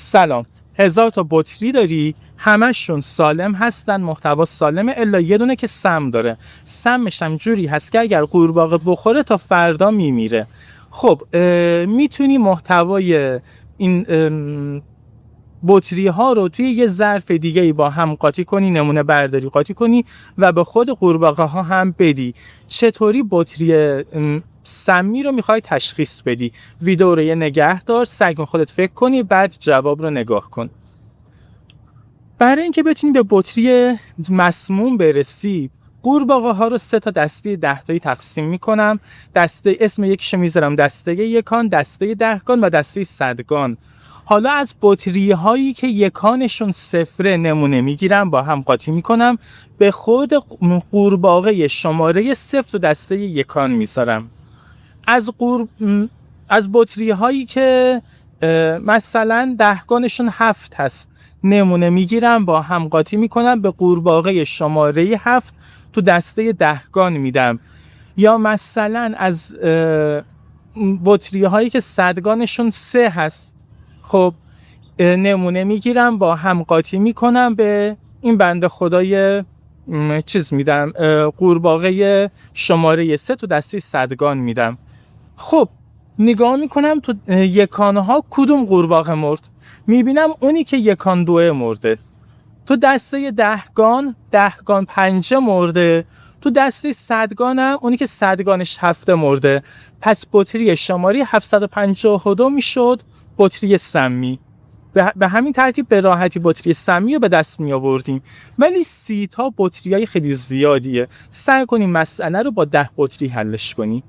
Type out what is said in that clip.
سلام. 1000 تا بطری داری، همشون سالم هستن، محتوا سالمه، الا یه دونه که سم داره. سمش هم جوری هست که اگر قورباغه بخوره تا فردا میمیره. خب میتونی محتوای این بطری ها رو توی یه ظرف دیگه ای با هم قاطی کنی، نمونه برداری قاطی کنی و به خود قورباغه ها هم بدی. چطوری بطری سمی رو میخوای تشخیص بدی؟ ویدیو رو یه نگه دار، سعی کن خودت فکر کنی، بعد جواب رو نگاه کن. برای اینکه بتونی به بطری مسموم برسی، قورباغه ها رو 3 تا دسته 10 تایی تقسیم میکنم. دسته اسم یکیشو میذارم دسته یکان، دسته دهگان و دسته صدگان. حالا از بطری هایی که یکانشون صفره نمونه میگیرم، با هم قاطی میکنم، به خود قورباغه شماره 0 تو دسته یکان میذارم. از بطری هایی که مثلا دهگانشون 7 هست نمونه میگیرم، با هم قاطی میکنم، به قورباغه شماره 7 تو دسته دهگان میدم. یا مثلا از بطری هایی که صدگانشون 3 هست، خب نمونه میگیرم، با هم قاطی میکنم، به این بنده خدای میدم، قورباغه شماره 3 تو دسته صدگان میدم. خب نگاه میکنم تو یکانها کدوم قورباغه مرد، میبینم اونی که یکان 2 مرده. تو دسته دهگان 5 مرده. تو دسته صدگانم اونی که صدگانش 7 مرده. پس بطری شماره 752 میشد بطری سمی. به همین ترتیب به راحتی بطری سمی رو به دست می آوردیم. ولی 30 تا بطری های خیلی زیادیه. سعی کنیم مسئله رو با 10 بطری حلش کنیم.